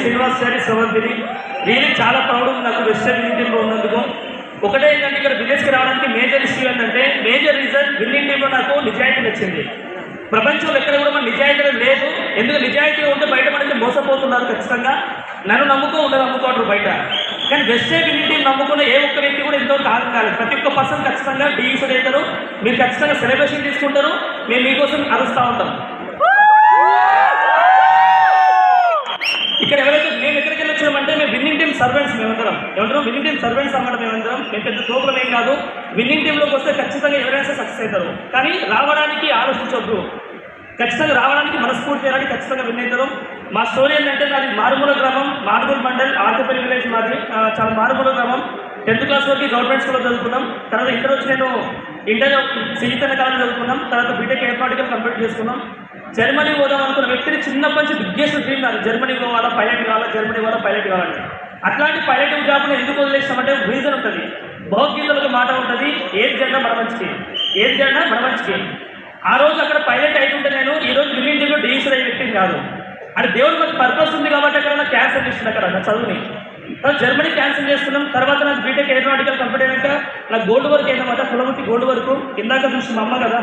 Srinivasachari స్రవంతిని. Really చాలా proud ఉంది నాకు వెస్టర్న్ విన్నింగ్ టీంలో ఉన్నందుకు. ఒకటే ఏంటంటే ఇక్కడ బిజినెస్కి రావడానికి మేజర్ ఇష్యూ ఏంటంటే మేజర్ రీజన్ విన్నింగ్ టీంలో నాకు నిజాయితీ నచ్చింది. ప్రపంచంలో ఎక్కడ కూడా మన నిజాయితీ లేదు. ఎందుకు నిజాయితీగా ఉంటే బయట మనకి మోసపోతున్నారు ఖచ్చితంగా. నన్ను నమ్ముకోంటారు బయట. కానీ వెస్టర్న్ విన్నింగ్ టీం నమ్ముకున్న ఏ ఒక్క వ్యక్తి కూడా ఎంతో కాదు కాలేదు. ప్రతి ఒక్క పర్సన్ ఖచ్చితంగా డీఈసెడ్ అవుతారు. మీరు ఖచ్చితంగా సెలబ్రేషన్ తీసుకుంటారు. మేము మీకోసం అరుస్తూ ఉంటాం. ఇక్కడ ఎవరైతే మేము ఎక్కడికి వెళ్ళొచ్చామంటే మేము విన్నింగ్ టీమ్ సర్వెంట్స్. మేమందరం ఏమంటారు విన్నింగ్ టీమ్ సర్వెంట్స్ అన్నమాట. మేమందరం మేము పెద్ద తోపులం ఏం కాదు. విన్నింగ్ టీంలోకి వస్తే ఖచ్చితంగా ఎవరైనా సక్సెస్ అవుతారు. కానీ రావడానికి ఆలోచించొద్దు. ఖచ్చితంగా రావడానికి మనస్ఫూర్తి చేయడానికి ఖచ్చితంగా విన్ అవుతారు. మా స్టోరీ ఏంటంటే నాది మారుమూల గ్రామం, మాడుగుల్ మండల్, ఆర్తపల్లి విలేజ్ మాది. చాలా మారుమూల గ్రామం. 10th క్లాస్ వరకు గవర్నమెంట్ స్కూల్లో చదువుకున్నాం. తర్వాత ఇంటర్ వచ్చి నేను ఇంటర్ శ్రీతన కాలం చదువుకున్నాం. తర్వాత బీటెక్ ఏర్పాటుగా కంప్లీట్ చేసుకున్నాం. జర్మనీ పోదాం అనుకున్న వ్యక్తిని చిన్నప్పటి నుంచి బిగ్గెస్ట్ డ్రీమ్ కాదు. జర్మనీ పోవాలా, పైలట్ కావాలా, జర్మనీ పోవాలా, పైలట్ కావాలని. అట్లాంటి పైలట్ జాబ్ని ఎందుకు వదిలేస్తామంటే రీజన్ ఉంటుంది. భగవద్గీతలో ఒక మాట ఉంటుంది, ఏది జెండా మన మంచికి, ఏది జెండా మన మంచికి. ఆ రోజు అక్కడ పైలట్ అయితుంటే నేను ఈరోజు విన్నింగ్ టీంలో డీఈసెడ్ అయ్యే వ్యక్తిని కాదు. అంటే దేవుడు నాకు పర్పస్ ఉంది కాబట్టి అక్కడ నాకు క్యాన్సల్ చేస్తుంది. అక్కడ నా చదువుని జర్మనీ క్యాన్సిల్ చేసుకున్నాం. తర్వాత నాకు బీటెక్ ఏరోనాటికల్ కంప్లీట్ అయినాక నాకు గోల్డ్ వర్క్ అయిందన్నమాట. కులవృత్తి గోల్డ్ వరకు. ఇందాక చూసి మా అమ్మ కదా,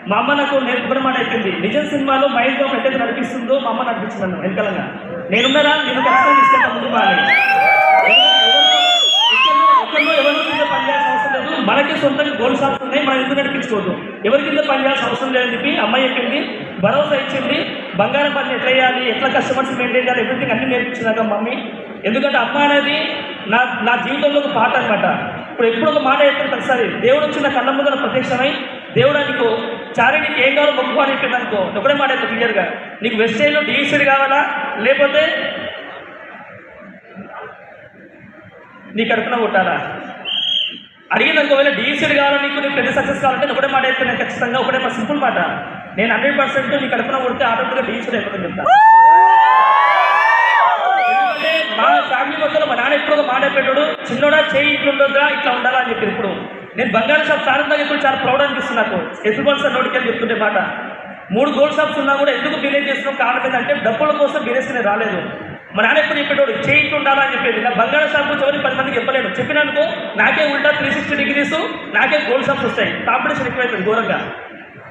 మా అమ్మ నాకు నేర్పుకున్న మాట అయిపోయింది. నిజం సినిమాలో మహేష్ బాబు ఎట్టయితే నడిపిస్తుందో మా అమ్మ నడిపించింది నన్ను వెనకాలంగా. నేనున్నారా, నేను ఖచ్చితంగా తీసుకెళ్తా ముందు బాగా. ఎక్కడో ఎవరి కింద పనిచేయాల్సిన అవసరం లేదు. మనకి సొంతంగా గోల్డ్ షాప్స్ ఉన్నాయి, మనం ఎందుకు నడిపించుకోవద్దు. ఎవరి కింద పనిచేయాల్సిన అవసరం లేదని చెప్పి అమ్మాయి చెప్పింది, భరోసా ఇచ్చింది. బంగారం పని ఎట్లా చేయాలి, ఎట్లా కస్టమర్స్ మెయింటైన్ చేయాలి, ఎవ్రీథింగ్ అన్ని నేర్పించినాక మమ్మీ. ఎందుకంటే అమ్మ అనేది నా జీవితంలో ఒక పాట అనమాట. ఇప్పుడు ఎప్పుడు ఒక మాట చెప్తాను ప్రతిసారి, దేవుడు వచ్చి నా కళ్ళ ముందర ప్రత్యక్షమై దేవుడు నీకు చారీ నీకు ఏం కావాలో మొక్కు అని చెప్పింది అనుకో, ఒకటే మాట చెప్తా క్లియర్గా, నీకు వెస్టైన్లో డీఈసెడ్ కావాలా లేకపోతే నీ కడుపున కొట్టాలా అడిగింది అనుకో. ఒకవేళ డీఈసెడ్ కావాలా నీకు పెద్ద సక్సెస్ కావాలంటే ఒకటే మాట చెప్తాను ఖచ్చితంగా. ఒకటే మా సింపుల్ మాట, నేను 100% నీ కడుపున కొడితే ఆటోమేటిక్గా డీఈసెడ్ అయిపోతుంది చెప్తాను. ఎందుకంటే మా ఫ్యామిలీ మొత్తంలో మా నాన్న ఎప్పుడు ఒక మాట పెట్టాడు, చిన్నోడా చేయి ఇట్లా ఉండొద్దా ఇట్లా ఉండాలా అని చెప్పి. ఇప్పుడు నేను బంగారు షాప్ సారంగా ఇప్పుడు చాలా ప్రౌడ్ అనిపిస్తుంది నాకు. ఎస్బల్ సార్ నోటికి చెప్తుంటే మాట, 3 గోల్డ్ షాప్స్ ఉన్నా కూడా ఎందుకు బిజినెస్ చేస్తున్నాం కారణం ఏంటంటే డబ్బుల కోసం బిజినెస్ నేను రాలేదు. మా నాన్న ఎప్పుడు చెప్పేటోడు చేయి ఇట్లా ఉండాలా అని చెప్పేది. నా బంగారు షాప్ గురించి ఎవరికి 10 మందికి చెప్పలేను. చెప్పినానుకో నాకే ఉల్టా 360 degrees నాకే గోల్డ్ షాప్స్ వస్తాయి. కాంపిటీషన్ ఎక్కువైతుంది ఘోరంగా.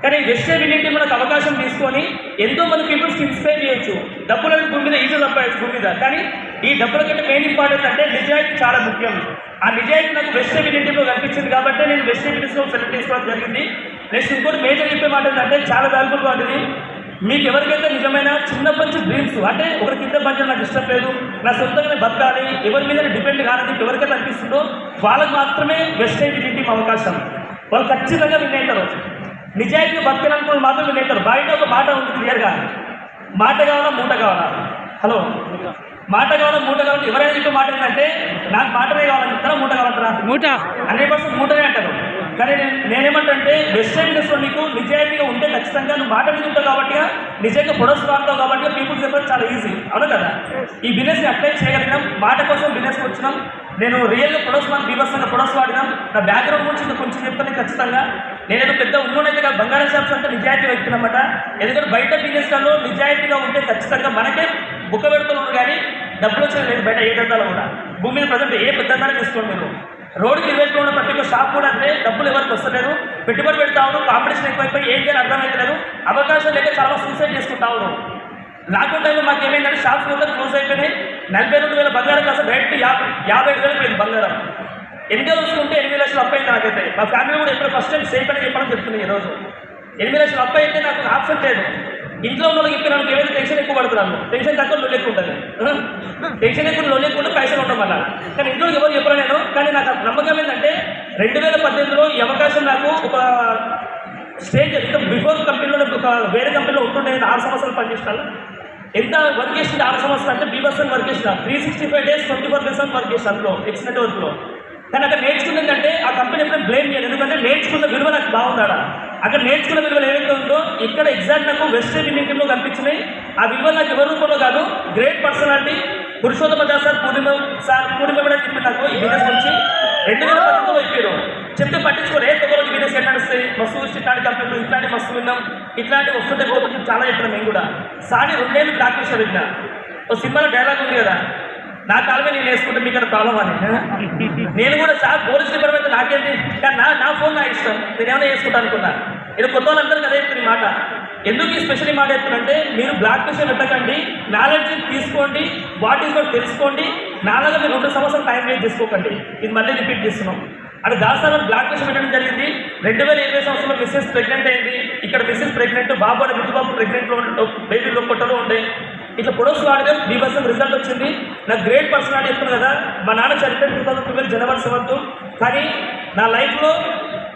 కానీ వెస్టర్న్ విన్నింగ్ టీం మనకు అవకాశం తీసుకొని ఎంతో మంది పీపుల్స్కి ఇన్స్పైర్ చేయొచ్చు. డబ్బులను భూమి మీద ఈజీ సంపాదించు భూమి మీద. కానీ ఈ డబ్బుల కంటే మెయిన్ ఇంపార్టెంట్ అంటే నిజాయితీ చాలా ముఖ్యం. ఆ నిజాయితీ నాకు వెస్టర్న్ విన్నింగ్ టీంలో కనిపించింది కాబట్టి నేను వెస్టర్న్ విన్నింగ్స్లో సెలెక్ట్ చేసుకోవడం జరిగింది. నెక్స్ట్ ఇంకోటి మేజర్ చెప్పే మాట ఏంటంటే చాలా వాల్యుబుల్గా ఉంటుంది. మీకు ఎవరికైతే నిజమైన చిన్నప్పటి నుంచి డ్రీమ్స్ అంటే ఒకరి కింద పని నాకు ఇష్టం లేదు, నా సొంతంగానే బతకాలి, ఎవరి మీద డిపెండ్ కాదని ఎవరికైతే అనిపిస్తుందో వాళ్ళకి మాత్రమే వెస్టర్న్ విన్నింగ్ టీం అవకాశం. వాళ్ళు ఖచ్చితంగా విన్ అవుతారు. నిజాయితీగా బతకాలనుకున్న మాత్రం విన్ అవుతారు. బయట ఒక మాట ఉంది క్లియర్గా, మాట కావాలా మూట కావాలా. హలో, మాట కావాలా మూట కావాలంటే ఎవరైనా చెప్పే మాట ఏంటంటే నాకు మాటనే కావాలని చెప్తారా, మూట కావాలంటారా? మూట 100% మూటనే అంటారు. కానీ నేనేమంటే వెస్టర్న్ బిజినెస్లో నీకు నిజాయితీగా ఉంటే ఖచ్చితంగా నువ్వు మాట మీద ఉంటావు కాబట్టి, నిజంగా ప్రొడక్ట్స్ వాడతావు కాబట్టి పీపుల్స్ చెప్పడం చాలా ఈజీ. అవును కదా, ఈ బిజినెస్ని అప్లై చేయగలిగినాం. మాట కోసం బిజినెస్కి వచ్చినాం. నేను రియల్గా ప్రొడక్ట్స్ మనకు బీభత్సంగా ప్రొడక్ట్స్ వాడినాం. నా బ్యాక్గ్రౌండ్ గురించి కొంచెం చెప్తాను ఖచ్చితంగా. నేనేదో పెద్ద ఉన్నోనైతే కాదు, బంగారం షాప్స్ అంటే నిజాయితీ వ్యక్తి అనమాట. ఎందుకంటే బయట బిజినెస్లలో నిజాయితీగా ఉంటే ఖచ్చితంగా మనకే బుక్క పెడుతున్నారు. కానీ డబ్బులు వచ్చేది లేదు బయట ఏ దందాలు కూడా. భూమి మీద ప్రజెంట్ ఏ పెద్దంగానే తీసుకోండి మీరు. రోడ్డుకి ఇరువైపు ఉన్న ప్రతి ఒక్క షాప్ కూడా అంటే డబ్బులు ఎవరికి వస్తలేదు, పెట్టుబడి పెడతా ఉన్నారు, కాంపిటీషన్ ఎక్కువైపోయి ఏం చేయాలి అర్థమైతలేదు, అవకాశం లేక చాలా సూసైడ్ చేసుకుంటా ఉన్నారు. లాక్డౌన్ టైంలో మాకు ఏమైందంటే షాప్స్ మొత్తం క్లోజ్ అయిపోయినాయి. 42,000 బంగారం కాస్త డైరెక్ట్ 55,000 పోయింది బంగారం. 8 చూసుకుంటే 8 లక్షలు అప్పు అయింది నాకైతే. మా ఫ్యామిలీ కూడా ఎప్పుడు ఫస్ట్ టైం సేఫ్ అని చెప్పడం చెప్తుంది. ఈరోజు 8 లక్షలు అప్పు అయితే నాకు ఆప్షన్ లేదు. ఇంట్లో ఉన్న వాళ్ళకి చెప్పిన వాళ్ళకి ఏమైనా టెన్షన్ ఎక్కువ పడుతున్నాను. టెన్షన్ తక్కువ లోన్ ఎక్కువ ఉంటుంది. టెన్షన్ ఎక్కువ లోన్ ఎక్కువ పైసలు ఉండడం వల్ల. కానీ ఇంట్లో ఎవరు చెప్పాను నేను. కానీ నాకు నమ్మకం ఏంటంటే 2018లో ఈ అవకాశం నాకు ఒక స్టేజ్ ఇంకా బిఫోర్ కంపెనీలో ఒక వేరే కంపెనీలో ఉంటుండే. 6 సంవత్సరాలు పనిచేసినాను. ఎంత వర్క్ చేసింది 6 సంవత్సరాలు అంటే బీభత్సంగా వర్క్ చేసిన. 365 days 24/7 వర్క్ చేసిన అందులో ఎక్స్ నెట్వర్క్లో. కానీ అక్కడ నేర్చుకున్నదంటే ఆ కంపెనీ ఎప్పుడైనా బ్లేమ్ చేయాలి. ఎందుకంటే నేర్చుకున్న విలువ నాకు బాగుందా. అక్కడ నేర్చుకున్న విలువలు ఏవైతే ఉందో ఇక్కడ ఎగ్జాక్ట్ నాకు వెస్టర్న్ విన్నింగ్ టీంలో కనిపించినాయి. ఆ విలువ నాకు ఎవరి రూపంలో కాదు, great personality Purushottama Das sir Purnima కూడా చెప్పి నాకు ఈ బిజినెస్ గురించి 2018లో చెప్పారు. చెప్తే పట్టించుకోరు. తొమ్మిది బిజినెస్ ఎట్లా నడుస్తాయి, మస్తు ఇట్లాంటి కంపెనీలు ఇట్లాంటి మస్తు విన్నాం, ఇట్లాంటి వస్తుంటే పోతుంది చాలా చెప్పినాం. మేము కూడా సాని 2 ఏళ్ళు బ్లాక్ లిస్ట్ పెట్టినా. ఓ సినిమాలో డైలాగ్ ఉంది కదా, నా కాలమే నేను వేసుకుంటే మీకు ప్రాబ్లం అని. నేను కూడా సార్ పోలీస్ డిపార్ట్మెంట్ నాకేంటి, కానీ నా ఫోన్ నా ఇష్టం, నేను ఏమైనా వేసుకుంటా అనుకున్నా. ఇది కొత్త వాళ్ళందరికీ అదే చెప్తుంది మాట. ఎందుకు ఈ స్పెషల్ మాట చెప్తున్నంటే, మీరు బ్లాక్ మెషిన్ పెట్టకండి, నాలెడ్జ్ తీసుకోండి, వాట్ ఈస్ వాట్ తెలుసుకోండి. నాలాగా మీరు 2 సంవత్సరాలు టైం వేస్ట్ చేసుకోకండి. ఇది మళ్ళీ రిపీట్ చేస్తున్నాం. అంటే దాసాలో బ్లాక్ మెషిన్ పెట్టడం జరిగింది. 2020 సంవత్సరంలో మిస్సెస్ ప్రెగ్నెంట్ అయింది. ఇక్కడ మిస్సెస్ ప్రెగ్నెంట్, బాబు అని ముద్దుబాబు ప్రెగ్నెంట్లో బేబీ లోపట్టలో ఉండే. ఇట్లా ప్రొడక్ట్స్ వాడితే బీభత్సం రిజల్ట్ వచ్చింది. నాకు గ్రేట్ పర్సనాలిటీ చెప్తున్నాను కదా, మా నాన్న చనిపోయిన 2012 జనవరి 7. కానీ నా లైఫ్లో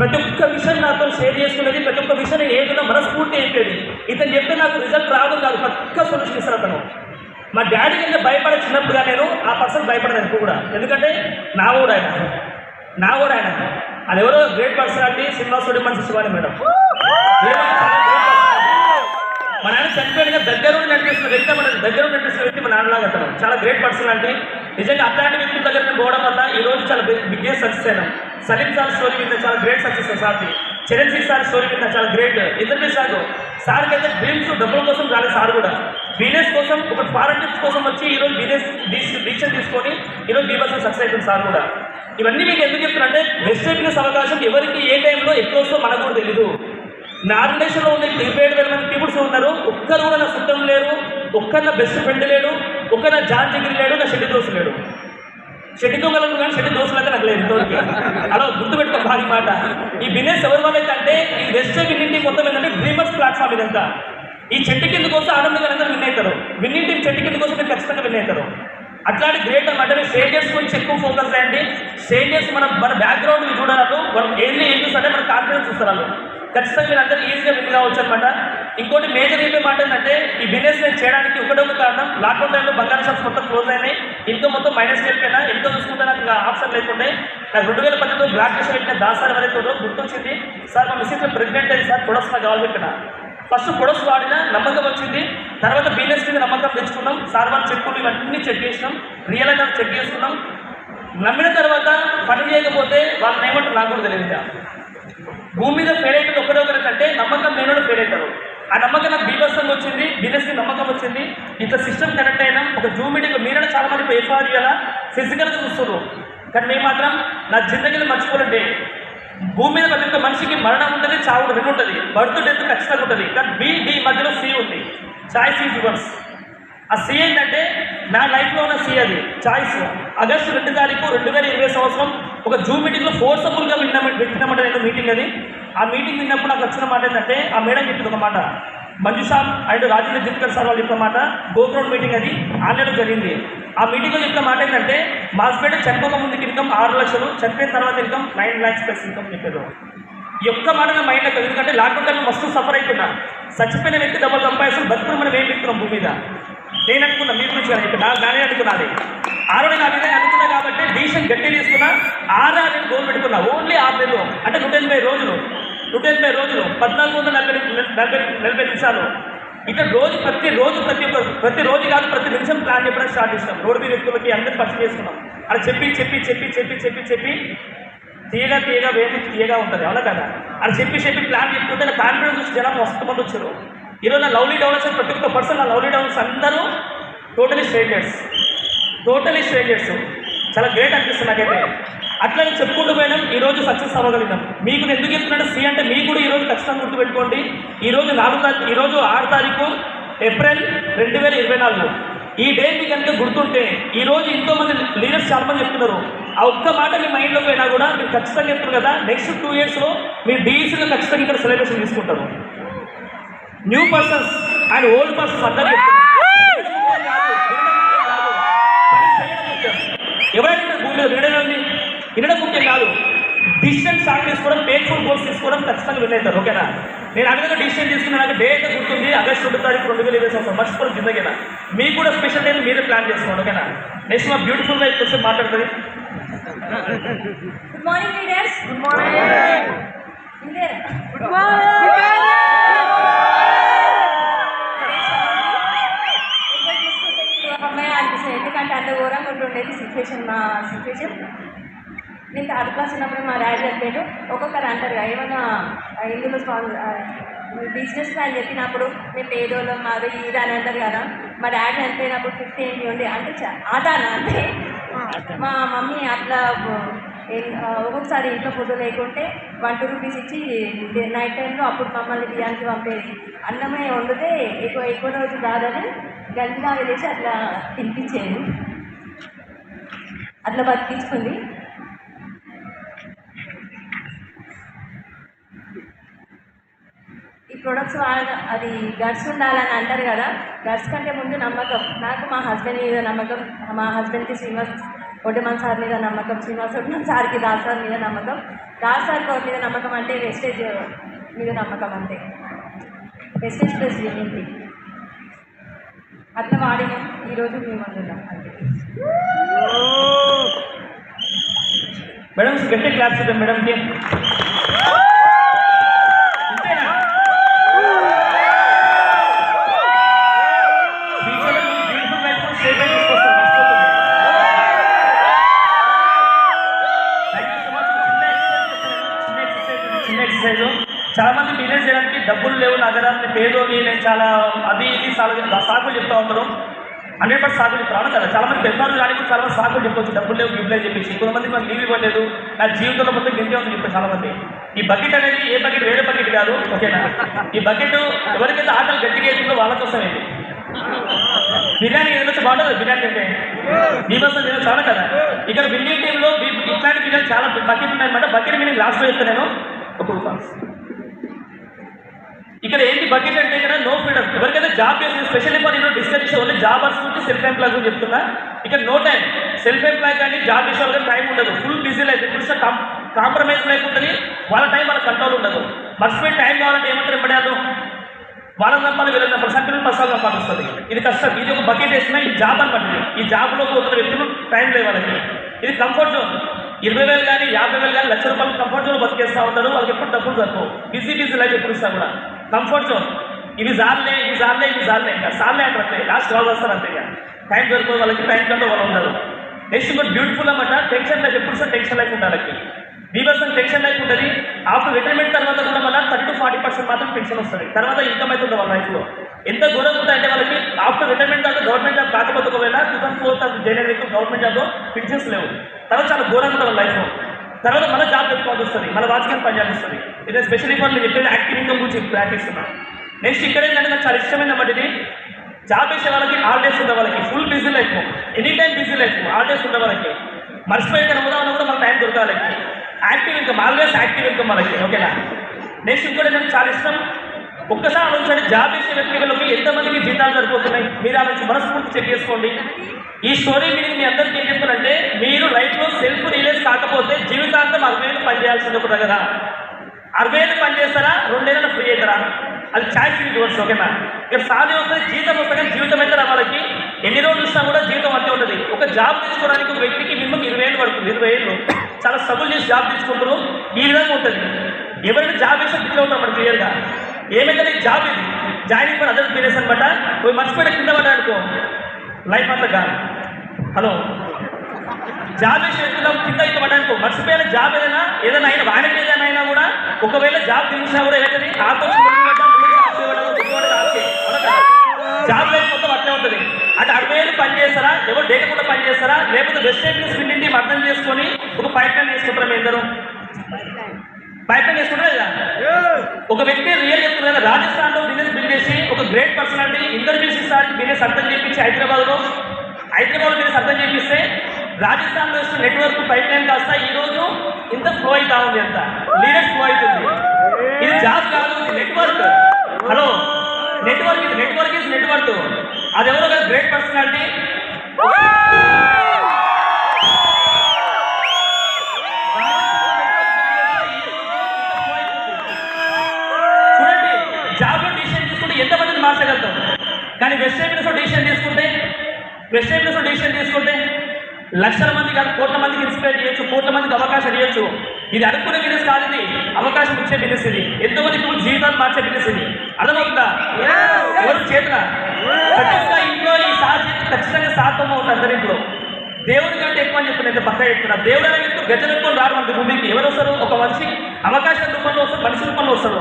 ప్రతి ఒక్క విషయం నాతో షేర్ చేసుకునేది, ప్రతి ఒక్క విషయం ఏదైనా మనస్ఫూర్తి అయిపోయేది. ఇతను చెప్తే నాకు రిజల్ట్ రాదు కాదు, పక్క సొల్యూషన్ ఇస్తారు అతను. మా డాడీ కింద భయపడే చిన్నప్పుడుగా నేను ఆ పర్సన్ భయపడను ఎక్కువ కూడా, ఎందుకంటే నా కూడా ఆయన అది ఎవరో గ్రేట్ పర్సనాలిటీ, సినిమా స్టూడియో మన శివాని మేడం. మా నాన్న చనిపోయిన దగ్గర నుండి నడిపిస్తున్న వ్యక్తి, మన దగ్గర నుండి నడిపిస్తున్న వ్యక్తి మా నాన్నలాగా అతను చాలా గ్రేట్ పర్సనాలిటీ. నిజంగా అట్లాంటి వ్యక్తుల దగ్గర నేను పోవడం వల్ల ఈరోజు చాలా బిగ్గెస్ట్ సక్సెస్ అయినా. సలీం సార్ స్టోరీ విన్న చాలా గ్రేట్ సక్సెస్ సార్ది. చిరంజీవి సార్ స్టోరీ విన్న చాలా గ్రేట్. ఇంద్రజీత్ సార్కి అయితే డ్రీమ్స్ డబ్బుల కోసం రాలేదు. సార్ కూడా బిజినెస్ కోసం, ఒక ఫారెన్ ట్రిప్స్ కోసం వచ్చి ఈరోజు బిజినెస్ డిసిషన్ తీసుకొని ఈరోజు బీభత్సం సక్సెస్ అవుతుంది సార్ కూడా. ఇవన్నీ మీకు ఎందుకు చెప్తున్నారంటే, బెస్ట్ బిజినెస్ అవకాశం ఎవరికి ఏ టైంలో ఎప్పుడు వస్తుందో మనకు కూడా తెలీదు. నా ఆర్గనైజేషన్లో ఉన్న 27,000 మంది పీపుల్స్ ఉన్నారు. ఒక్కరు కూడా నా సుట్టం లేరు, ఒక్కరు నా బెస్ట్ ఫ్రెండ్ లేడు, ఒక్కరు నా జాన్ జిగిరి లేడు, నా షెడ్డి దోస్తు లేడు. షెడ్డి దొంగలను కానీ షెడ్డి దోస్తులు అయితే నాకు లేదు ఇంతవరకు. అలా గుర్తుపెట్టుకో భారీ మాట. ఈ బిజినెస్ ఎవరి వల్ల అయితే ఈ వెస్ట్ విన్నింగ్ టీం మొత్తం ఏంటంటే డ్రీమర్స్ ప్లాట్ఫామ్ ఇదంతా. ఈ చెట్టు కింద కోసం ఆనందంగా అందరూ విన్ అవుతారు. విన్నింగ్ టీం చెట్టు కింద కోసం మీరు ఖచ్చితంగా విన్ అవుతారు. అట్లాంటి గ్రేట్ అనమాట. స్ట్రేంజర్స్ గురించి ఎక్కువ ఫోకస్ చేయండి. స్ట్రేంజర్స్ మన బ్యాక్గ్రౌండ్ చూడాలి, వాళ్ళు ఏంటి చూస్తే మన కాన్ఫిడెన్స్ చూస్తారు వాళ్ళు. ఖచ్చితంగా మీరు అందరూ ఈజీగా విన్ కావచ్చు అనమాట. ఇంకోటి మేజర్ చెప్పే మాట ఏంటంటే, ఈ బిజినెస్ నేను చేయడానికి ఒకటే ఒక కారణం, లాక్డౌన్ టైంలో బంగారు షాప్స్ మొత్తం క్లోజ్ అయినాయి. ఇన్కమ్ మొత్తం మైనస్ వెళ్ళిపోయినా, ఇన్కమ్ చూసుకుంటే నాకు ఆప్షన్ లేకుండే. నాకు 2018లో బ్లాక్ లిస్ట్ పెట్టిన దాసార్ ఎవరైతే గుర్తొచ్చింది, సార్ మా మిస్సెస్ ప్రెగ్నెంట్ అయింది సార్, ప్రొడక్ట్స్ నాకు కావాలి పెట్టిన. ఫస్ట్ ప్రొడక్ట్స్ వాడినా నమ్మకం వచ్చింది. తర్వాత బిజినెస్ మీద నమ్మకం తెచ్చుకున్నాం. సార్ వాళ్ళు చెప్పులు ఇవన్నీ చెక్ చేసినాం, రియల్ అయినా చెక్ చేసుకున్నాం. నమ్మిన తర్వాత పని చేయకపోతే వాళ్ళని ఏమంటారు నాకు కూడా తెలియదు. భూమి మీద ఫెయిల్ అవుతుంది ఒకటే నమ్మకం లేనోడు ఫెయిల్ అవుతారు. ఆ నమ్మకం నాకు బీభత్సంగా వచ్చింది, బిజినెస్కి నమ్మకం వచ్చింది. ఇట్లా సిస్టమ్ కనెక్ట్ అయినా ఒక జూమ్ మీటింగ్ మీరైనా చాలా మంది ఎఫ్ఆర్ ఇలా ఫిజికల్గా చూస్తున్నారు. కానీ మేము మాత్రం నా జిందగీని మర్చిపోలేండి. భూమి మీద ప్రతి ఒక్క మనిషికి మరణం ఉంటుంది, చావు 2 ఉంటుంది. బర్త్ డెత్ ఖచ్చితంగా ఉంటుంది. కానీ బి మధ్యలో సి ఉంది, చాయిస్ ఈజ్ యువర్స్. ఆ సి ఏంటంటే నా లైఫ్లో ఉన్న సి అది చాయిస్. ఆగస్టు 2 తారీఖు 2020 సంవత్సరం ఒక జూమ్ మీటింగ్లో ఫోర్సబుల్గా విన్నామంటే నేను మీటింగ్ అది. ఆ మీటింగ్ విన్నప్పుడు నాకు వచ్చిన మాట ఏంటంటే, ఆ మేడం చెప్పింది ఒక మాట, మంజుషా అండ్ రాజేంద్ర జిత్కర్ సార్ వాళ్ళు చెప్పిన మాట, గోగ్రౌండ్ మీటింగ్ అది ఆన్లైన్లో జరిగింది. ఆ మీటింగ్లో చెప్పిన మాట ఏంటంటే, మా హస్బెండ్ చనిపోక ముందుకి ఇన్కమ్ 6 లక్షలు, చనిపోయిన తర్వాత ఇన్కమ్ 9 lakhs ప్లస్ ఇన్కమ్ చెప్పారు. ఈ ఒక్క మాట నా మైండ్ లేదు, ఎందుకంటే లాక్డౌన్ టైంలో మస్తు సఫర్ అవుతున్నా. చచ్చిపోయిన వ్యక్తి డబ్బులు సంపాదిస్తాం, బతుకులు మనం ఏం పెడుతున్నాం భూమి మీద. నేను అనుకున్నా మీ గురించి కానీ నానే అనుకున్నది. ఆరోజు నా విధంగా అనుకున్నా కాబట్టి డిసిషన్ గట్టి తీసుకున్నా. 6 నేను గోల్ పెట్టుకున్నా. ఓన్లీ 6 నెలలు అంటే 180 రోజులు, 1440 నిమిషాలు. ఇట్లా రోజు ప్రతి రోజు కాదు ప్రతి నిమిషం ప్లాన్ చెప్పడం స్టార్ట్ చేసినాం. రోడ్డు మీద వ్యక్తులకి అందరినీ పరిచయం చేసుకున్నాం. అలా చెప్పి తీయగా వేడి ఉంటుంది, అవునా కదా. అది చెప్పి ప్లాన్ చెప్పుకుంటే నా కాన్ఫిడెన్స్ వచ్చి జనం మస్తు మంది వచ్చారు. ఈరోజు నా లవ్లీ డౌన్స్ ప్రతి ఒక్క పర్సన్, నా లవ్లీ డౌన్స్ అందరూ టోటలీ స్ట్రేంజర్స్. చాలా గ్రేట్ అనిపిస్తుంది నాకైతే. అట్లా నేను చెప్పుకుంటూ పోయినాం, ఈరోజు సక్సెస్ అవ్వగలిగినాం. మీకు ఎందుకు చెప్తున్నాడు సి అంటే, మీకు కూడా ఈరోజు ఖచ్చితంగా గుర్తుపెట్టుకోండి. ఈరోజు 6 తారీఖు ఏప్రిల్ 2024. ఈ డే మీకు కనుక గుర్తుంటే, ఈరోజు ఎంతోమంది లీడర్స్ చాలా మంది చెప్తున్నారు. ఆ ఒక్క మాట మీ మైండ్లోకి పోయినా కూడా మీరు ఖచ్చితంగా చెప్తున్నారు కదా, నెక్స్ట్ 2 yearsలో మీరు డీసీలో ఖచ్చితంగా ఇక్కడ సెలబ్రేషన్ తీసుకుంటారు. New persons and old persons అందరూ ఎవరైనా భూమిలో వినడం ముఖ్యం కాదు. డిసిషన్ స్టార్ట్ తీసుకోవడం, పేన్ఫుల్ కోర్స్ తీసుకోవడం ఖచ్చితంగా విన్ అవుతారు. ఓకేనా. నేను అడిగిన డిసిషన్ తీసుకున్న నాకు డేట్ గుర్తుంది, ఆగస్టు 2 తారీఖు 2020 సంవత్సరం. మర్చిపోవడం జిందగీనా. మీకు కూడా స్పెషల్ డే మీరే ప్లాన్ చేసుకోండి. ఓకేనా. నెక్స్ట్ మా బ్యూటిఫుల్ వైఫ్ కోసం మాట్లాడుతుంది. Good morning leaders. Good morning. అమ్మాయి అనిపిస్తుంది, ఎందుకంటే అంత ఘోరంగా ఉంటుండేది మా సిచ్యువేషన్. నేను 3rd క్లాస్ ఉన్నప్పుడు మా డాడీ చెప్పాడు, ఒక్కొక్కరు అంటారుగా ఏమన్నా ఇందులో బిజినెస్ ప్లాన్ చెప్పినప్పుడు మేము పేదోళ్ళం అది ఇది అని అంటారు కదా. మా డాడీ చనిపోయినప్పుడు 50 MB ఉండే అంటే ఆదాన అంటే మా మమ్మీ అట్లా ఒక్కొక్కసారి ఇంట్లో ఫుడ్ లేకుంటే 1-2 రూపీస్ ఇచ్చి నైట్ టైంలో అప్పుడు మమ్మల్ని బియ్యానికి పంపేది. అన్నమే వండితే ఎక్కువ రోజు కాదని గంజిలా వెళ్ళేసి అట్లా తినిపించేది, అట్లా బతికించుకుంది. ఈ ప్రొడక్ట్స్ అది గట్స్ ఉండాలని అంటారు కదా, గట్స్ కంటే ముందు నమ్మకం. నాకు మా హస్బెండ్ మీద నమ్మకం, మా హస్బెండ్కి శ్రీనివాస్ ఒడ్డమన్ సార్ మీద నమ్మకం, శ్రీనివాస్ ఒడ్డమన్ సార్కి దాస్ సార్ మీద నమ్మకం, దాస్ సార్ మీద నమ్మకం అంటే వెస్టేజ్ మీద నమ్మకం అంతే. వెస్టేజ్ ప్లస్ యూనిటీ అట్లా వాడినాం. ఈరోజు మేము అందున్నాం అంతే. మేడం గట్టి క్లాప్స్ ఇద్దాం మేడంకి. చాలా మంది బిజినెస్ చేయడానికి డబ్బులు లేవు, నగరాన్ని పేదోని నేను చాలా అది ఇది సాకులు చెప్తా ఉంటారు. 100% సాకులు చెప్తాను కదా. చాలా మంది పెద్దవాళ్ళు కానీ చాలా మంది సాకులు చెప్పవచ్చు, డబ్బులు లేవు గిఫ్ట్ అని చెప్పేసి. కొంతమంది మనకు లీవ్ ఇవ్వలేదు, నా జీవితంలో మొత్తం గింజే ఉంది చెప్తారు చాలా మంది. ఈ బకెట్ అనేది ఏ బకెట్ వేరే బకెట్ కాదు, ఓకేనా? ఈ బకెట్ ఎవరికైతే ఆటలు గట్టిగా వేస్తుందో వాళ్ళ కోసం ఇది. బిర్యానీ ఏదైనా బాగుంటుంది, బిర్యానీ అంటే బీభత్సం చేయడం చాలా కదా. ఇక్కడ బిర్యానీ టీంలో ఇట్లాంటి బిర్యానీ చాలా బకెట్ ఉన్నాయన్నమాట. బకెట్ మీద లాస్ట్లో చెప్తాను నేను ఒక రూపాయలు. ఇక్కడ ఏంటి బకెట్ అంటే ఇక్కడ నో ఫ్రీడమ్. ఎవరికైతే జాబ్ చేసిన స్పెషల్లీ ఫర్ డిస్కస్ చేసే ఓన్లీ జాబర్స్ గురించి సెల్ఫ్ ఎంప్లాయ్ గురించి చెప్తున్నా. ఇక్కడ నో టైం. సెల్ఫ్ ఎంప్లాయ్ కానీ జాబ్ చేసే వాళ్ళకి టైం ఉండదు, ఫుల్ బిజీ లైఫ్. ఇప్పుడు కాంప్రమైజ్ లైఫ్ ఉంటుంది, వాళ్ళ టైం వాళ్ళ కంట్రోల్ ఉండదు. మర్చిపోయి టైం కావాలంటే ఏమంటారు ఇవ్వడాలు, వాళ్ళని నమ్మాలి వీళ్ళని నమ్మాలి, సంఖ్యలు పర్సనల్ నమ్మాల్సి. ఇది కష్టం. ఇది ఒక బకెట్ వేసినా ఈ జాబ్ అనమాట. ఈ జాబ్లో ఒక వ్యక్తులు టైం లేదు వాళ్ళకి. ఇది కంఫర్ట్ జోన్. 20,000 కానీ 50,000 కానీ ₹1,00,000 కంఫర్ట్ జోన్ బతికేస్తూ ఉంటారు. వాళ్ళకి ఎప్పుడు డబ్బులు సరిపోవు, బిజీ లైఫ్ ఎప్పుడు ఇస్తా కూడా కంఫర్ట్ జోన్. ఇవి జాలే ఇంకా సార్లే అంటారు. లాస్ట్ కాల్ వస్తారు అంతే. ఇక టైం దొరికిపోయి వాళ్ళకి టైం కంటే వాళ్ళు ఉండదు. నెక్స్ట్ ఇంకోటి బ్యూటిఫుల్ అన్నమాట. టెన్షన్ లైఫ్ ఎప్పుడు సార్ టెన్షన్ లైఫ్ ఉండాలి. బీభత్సం టెన్షన్ లైఫ్ ఉంటుంది. ఆఫ్టర్ రిటైర్మెంట్ తర్వాత కూడా మళ్ళీ 30-40% మాత్రం టెన్షన్ వస్తుంది. తర్వాత ఇన్కమ్ అవుతుంది వాళ్ళ లైఫ్లో. ఎంత ఘోరంగా ఉంటాయంటే వాళ్ళకి ఆఫ్టర్ రిటైర్మెంట్ తర్వాత గవర్నమెంట్ జాబ్ కాకపోతే ఒకవేళ 2004 జనవరి గవర్నమెంట్ జాబ్ ఫిట్నెస్ లేవు. తర్వాత చాలా ఘోరంగా ఉంటుంది వాళ్ళ లైఫ్లో. తర్వాత మళ్ళీ జాబ్ పెట్టుకోవాల్సి వస్తుంది, మళ్ళీ వాచ్మెన్ పని చేయాల్సి వస్తుంది. ఇది స్పెషల్లీ ఫర్ నేను చెప్పేది యాక్టివ్ ఇన్కమ్ గురించి ప్రాక్టీస్తున్నాను. నెక్స్ట్ ఇక్కడ ఏంటంటే నాకు చాలా ఇష్టమైన అన్నమాట ఇది. జాబ్ చేసే వాళ్ళకి హాలిడేస్ ఉండే వాళ్ళకి full busy life, any time busy life, holidays ఉండే వాళ్ళకి మర్చిపోయిన ఉదాహరణ కూడా మనకు టైం దొరకాలి. Active income, always active income వాళ్ళకి, ఓకేనా? నెక్స్ట్ ఇంకోటి నాకు చాలా ఇష్టం. ఒక్కసారి ఆలోచించండి, జాబ్ చేసే వ్యక్తులకి ఎంతమందికి జీతాలు సరిపోతున్నాయి మీరు ఆ నుంచి మనస్ఫూర్తి చెక్ చేసుకోండి. ఈ స్టోరీ మీనింగ్ మీ అందరికీ ఏం చెప్తానంటే, మీరు లైఫ్లో సెల్ఫ్ రియలైజ్ కాకపోతే జీవితాంతం 60 ఏళ్ళు పని చేయాల్సింది ఒక దగ్గర. 60 ఏళ్ళు పని చేస్తారా, 2 ఏళ్ళలో ఫ్రీ అవుతారా? అది ఛాయిస్ మీకు వర్స్, ఓకేనా? ఇక్కడ సాలరీ వస్తుంది, జీతం వస్తుంది, జీవితం అయితే వాళ్ళకి ఎన్ని రోజులు ఇచ్చినా కూడా జీవితం అంతే ఉంటుంది. ఒక జాబ్ తీసుకోవడానికి ఒక వ్యక్తికి మినిమం 20 ఏళ్ళు పడుతుంది. 20 ఏళ్ళు చాలా స్ట్రగుల్ చేసి జాబ్ తీసుకుంటారు. ఈ విధంగా ఉంటుంది. ఎవరైనా జాబ్ వేస్తే ఇట్లా ఉంటారు మనం క్లియర్గా. ఏమైతే జాబ్ ఇది జాయినింగ్ కూడా అదర్ బిజినెస్ అనమాట. పోయి మర్చిపోయి కింద పడ్డా అనుకో లైఫ్ అంతా కాదు. హలో, జాబ్ వేసి వెళ్తున్నాం కింద అయితే పడ్డానుకో మర్చిపోయిన జాబ్ ఏదైనా అయినా వాడికి ఏదైనా అయినా కూడా ఒకవేళ జాబ్ తీసినా కూడా ఏదైతే జాబ్ లైఫ్ మొత్తం అట్లే ఉంటుంది. అటు 60 ఏళ్ళు పని చేస్తారా, ఎవరు డేటకుండా పని చేస్తారా, లేకపోతే వెస్ట్ ఇండీస్ విన్నింటి అర్థం చేసుకొని ఒక పైప్ లైన్ వేసుకుంటారా? మీ అందరూ పైప్ లైన్ వేసుకుంటారా లేదా? ఒక వ్యక్తి రియల్ చెప్తుంది కదా, రాజస్థాన్లో బిజినెస్ బిల్డ్ చేసి ఒక గ్రేట్ పర్సనాలిటీ ఇంటర్వ్యూస్ ఇస్తారు, బిజినెస్ అర్థం చేయించి హైదరాబాద్లో బిజినెస్ అర్థం చేపిస్తే రాజస్థాన్లో ఇస్తున్న నెట్వర్క్ పైప్ లైన్ కాస్త ఈరోజు ఇంత ఫ్లో అవుతా ఉంది, అంత లీడర్స్ ఫ్లో అవుతుంది. ఇది జాబ్ కాదు, ఇది నెట్వర్క్. హలో, నెట్వర్క్ ఇది, నెట్వర్క్ ఇస్ నెట్వర్క్. అది ఎవరో కదా గ్రేట్ పర్సనాలిటీ. చూడండి, జాబ్లో డిసిషన్ తీసుకుంటే ఎంతమందిని మార్చగలుగుతాం. కానీ వెస్ట్ ఇండీస్లో డిసిషన్ తీసుకుంటే లక్షల మంది కాదు, కోట్ల మందికి ఇన్స్పైర్ చేయొచ్చు, కోట్ల మందికి అవకాశం ఇవ్వచ్చు. ఇది అనుకునే బిజినెస్ కాదు, ఇది అవకాశం ఇచ్చే బిజినెస్. ఇది ఎంతోమంది ఇప్పుడు జీవితాలు మార్చే బిజినెస్. ఇది అర్థమవుతుందా? ఎవరు చేతుల ఖచ్చితంగా ఇంట్లో ఈ ఖచ్చితంగా సాధ్యమో ఉంటుంది అందరింట్లో. దేవుడి కంటే ఎక్కువ అని చెప్పి నేను పక్క చెప్తున్నా. దేవుడు అనేది గజ రూపంలో రావడం భూమికి ఎవరు వస్తారు? ఒక మనిషి అవకాశం రూపంలో వస్తారు, మనిషి రూపంలో వస్తారు.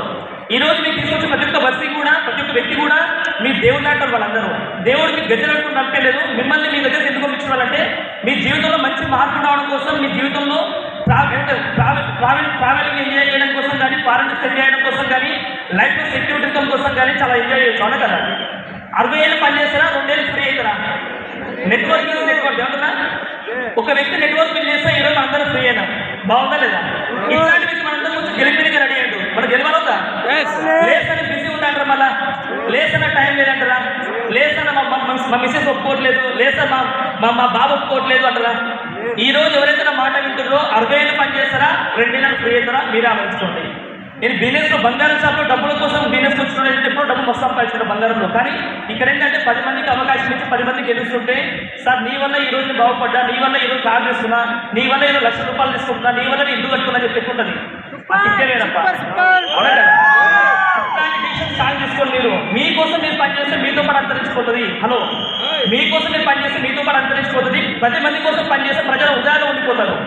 ఈ రోజు మీకు తీసుకొచ్చిన ప్రతి ఒక్క వ్యక్తి కూడా, ప్రతి ఒక్క వ్యక్తి కూడా మీ దేవుడు అంటారు. వాళ్ళందరూ దేవుడు మీకు గజ్జలడుకుని నడిపేలేదు. మిమ్మల్ని మీ దగ్గర ఎందుకు పంపించిన వాళ్ళంటే మీ జీవితంలో మంచి మార్పు రావడం కోసం, మీ జీవితంలో ట్రావెలింగ్ ఎంజాయ్ చేయడం కోసం కానీ, ఫారెన్ ఎంజాయ్ చేయడం కోసం కానీ, లైఫ్లో సెక్యూరిటీ ఇన్కమ్ కోసం కానీ చాలా ఎంజాయ్ చేయొచ్చు. అవునా కదా? 60 ఏళ్ళు పని చేస్తారా, 2 ఏళ్ళు ఫ్రీ అవుతారా? నెట్వర్క్ ఏమన్నా ఒక వ్యక్తి నెట్వర్క్ బిల్ చేస్తే ఈరోజు మనందరూ ఫ్రీ అయినా బాగుందా లేదా? ఇట్లాంటి వ్యక్తి మనందరం కొంచెం గెలిపిడికి రెడీ అయ్యాడు. మనం గెలవాలవుతా లేసని బిజీ ఉంటాంటారా, మళ్ళా లేసన్న టైం లేదంటారా, లేసన్న మా మిస్సెస్ ఒప్పుకోవట్లేదు, లేసన్న మా బాబు ఒప్పుకోవట్లేదు అంటారా? ఈ రోజు ఎవరైతే నా మాట వింటారో 60 ఏళ్ళు పని చేస్తారా, 2 ఏళ్ళు ఫ్రీ అవుతారా? మీరే ఆలోచించుకోండి. నేను బిజినెస్లో బంగారం షాప్లో డబ్బుల కోసం బిజినెస్ వచ్చినట్టు ఎప్పుడో డబ్బు మొత్తం సంపాదించిన బంగారంలో. కానీ ఇక్కడ ఏంటంటే 10 మందికి అవకాశం ఇచ్చి 10 మందికి గెలుస్తుంటే, సార్ నీ వల్ల ఈ రోజు బాగుపడ్డా, నీ వల్ల ఈరోజు కార్ తీసుకున్నా, నీ వల్ల ఈరోజు ₹1,00,000 తీసుకుంటున్నా, నీ వల్ల నేను ఇల్లు కట్టుకున్నా చెప్పి పెట్టుకుంటుంది. సాల్వ్ చేసుకోండి. మీరు మీకోసం మీరు పనిచేస్తే మీతో పాటు అంతరించిపోతుంది. హలో, మీకోసం మీరు పనిచేస్తే మీతో పాటు అంతరించిపోతుంది. 10 మంది కోసం పనిచేస్తే ప్రజలు ఉదాహరణ ఉండిపోతారు.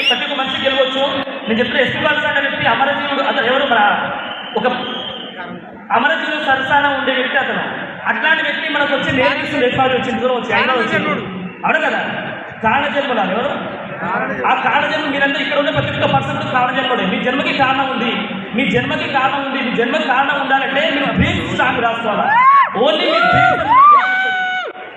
ప్రతి ఒక్క మనిషి గెలవచ్చు. నేను చెప్పిన ఎస్పీ బాలసాన అనే వ్యక్తి అమరజీవుడు. అతను ఎవరు? మన ఒక అమరజీవుడు సరసాన ఉండే వ్యక్తి అతను. అట్లాంటి వ్యక్తి మనకు వచ్చి నేర్పిస్తుంది. ఎఫ్ఆర్ వచ్చింది, దూరం వచ్చి ఆయన వచ్చింది. అవును కదా? కారణ జన్మలు ఎవరు? ఆ కారణ జన్మ మీరందరూ ఇక్కడ ఉండే ప్రతి ఒక్క పర్సన్ కారణ జన్మడే. మీ జన్మకి కారణం ఉంది, మీ జన్మకి కారణం ఉంది. మీ జన్మకి కారణం ఉండాలంటే మీరు డ్రీమ్స్ స్ట్రాంగ్ రాసుకోవాలా. ఓన్లీ మీ డ్రీమ్స్.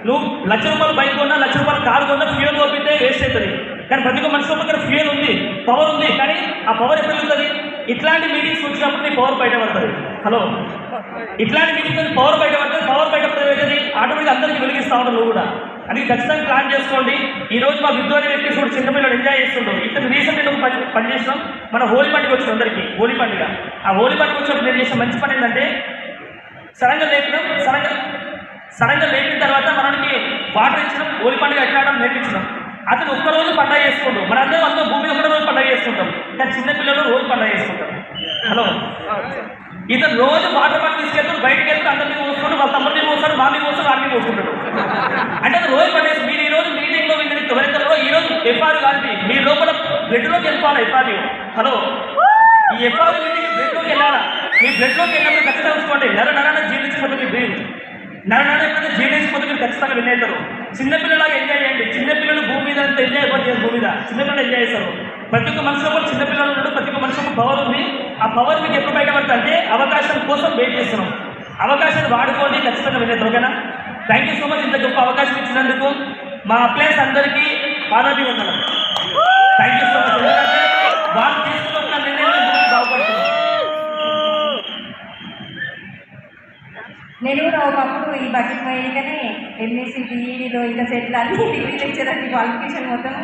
నువ్వు ₹1,00,000 బైక్ కొన్నా, ₹1,00,000 కారు కొన్నా, ఫ్యూయల్ ఓపితే వేస్ట్ అవుతుంది. కానీ ప్రతి ఒక్క మనిషి దగ్గర ఫ్యూయల్ ఉంది, పవర్ ఉంది. కానీ ఆ పవర్ ఎప్పుడు వెళ్తుంది? ఇట్లాంటి మీటింగ్స్ వచ్చినప్పుడు నీ పవర్ బయట పడుతుంది. హలో, ఇట్లాంటి మీటింగ్స్ పవర్ బయట పడుతుంది. పవర్ బయట పడుతుంది ఆటోమేటిక్ అందరికీ వెలిగిస్తూ ఉంటావు నువ్వు కూడా. అది ఖచ్చితంగా ప్లాన్ చేసుకోండి. ఈ రోజు మా విద్వాని వ్యక్తి కూడా చిన్నపిల్లలు ఎంజాయ్ చేస్తుంటాం. ఇతను రీసెంట్గా పని చేసినాం. మన హోలీ పండుగ వచ్చింది అందరికీ. హోలీ పండుగ, ఆ హోలీ పండుగ వచ్చినప్పుడు నేను చేసిన మంచి పని ఏంటంటే సడన్గా లేపిన తర్వాత మనకి వాటర్ ఇచ్చినాం. హోలీ పండుగ ఎట్లా ఆడడం నేర్పించినాం. అతను ఒక్కరోజు పండుగ చేసుకుంటాం. మనందరం భూమి ఒకరోజు పండుగ చేసుకుంటాం. కానీ చిన్నపిల్లలు రోజు పండుగ చేసుకుంటాం. హలో, ఇతను రోజు వాటర్ బాటిల్ తీసుకెళ్తాడు, బయటకు వెళ్తే అందరినీ పోసుకుంటూ వాళ్ళ తమ్ముడిని పోస్తాడు, మామీ పోస్తాడు, ఆర్మీ పోసుకుంటాడు. అంటే అది రోజు పండుగ. మీరు ఈ రోజు మీటింగ్లో ఎవరైతే ఈ రోజు ఎఫ్ఆర్ కాదు, మీ లోపల బ్లడ్లోకి వెళ్ళిపోవాలి ఎఫ్ఆర్. హలో, ఈ ఎఫ్ఆర్ మీటింగ్ బ్లడ్లోకి వెళ్ళాలా? మీ బ్లడ్లోకి వెళ్ళినప్పుడు ఖచ్చితంగా చూసుకోండి. నరాన జీర్ణించిపోతుంది మీ బ్రెయిన్. నరాన ఎప్పుడైతే జీర్ణించిపోతే మీరు ఖచ్చితంగా విన్ అవుతారు. చిన్నపిల్లలాగా ఎంజాయ్ చేయండి. చిన్నపిల్లలు భూమి మీద అంతా ఎంజాయ్ అయిపోతుంది. భూమి మీద చిన్నపిల్లలు ఎంజాయ్ చేస్తారు. ప్రతి ఒక్క మనిషిలో కూడా చిన్నపిల్లలు ఉండడం, ప్రతి ఒక్క మనిషిలో పవర్ ఉంది. ఆ పవర్ మీకు ఎప్పుడు బయటపడుతుంది అంటే అవకాశం కోసం వెయిట్ చేస్తున్నాం. అవకాశాన్ని వాడుకోండి, ఖచ్చితంగా విన్ అవుతారు. ఓకేనా? Thank you so much. ఇంత గొప్ప అవకాశం ఇచ్చినందుకు మా ప్లేస్ అందరికీ పాదాభివందనం. Thank you so much. ఎందుకంటే వాళ్ళు తీసుకున్న నిర్ణయం బాగుపడుతుంది. నేను కూడా ఒకప్పుడు ఈ బకెట్ పోయినగానే ఎంఎస్సీ బీఈడీలో ఇంకా సెటిల్ అన్ని డిగ్రీ లెక్చరర్కి క్వాలిఫికేషన్ మొత్తం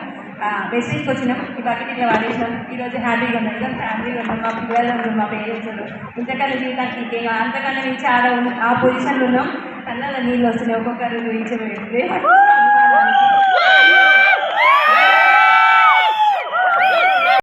బెస్ట్కి వచ్చినాం. ఈ బకెట్ ఇట్లా వాడేసినాం. ఈరోజు హ్యాపీగా ఉన్నాం. ఇదంతా హ్యాపీగా ఉన్నాం. మా పిల్లలు, మా పేరెంట్స్ ఇంతకన్నా జీవితానికి ఇంకేం అంతకన్నా నుంచి ఆ పొజిషన్లో ఉన్నాం. కన్నా నీళ్ళు వస్తున్నాయి. ఒక్కొక్కరు గురించి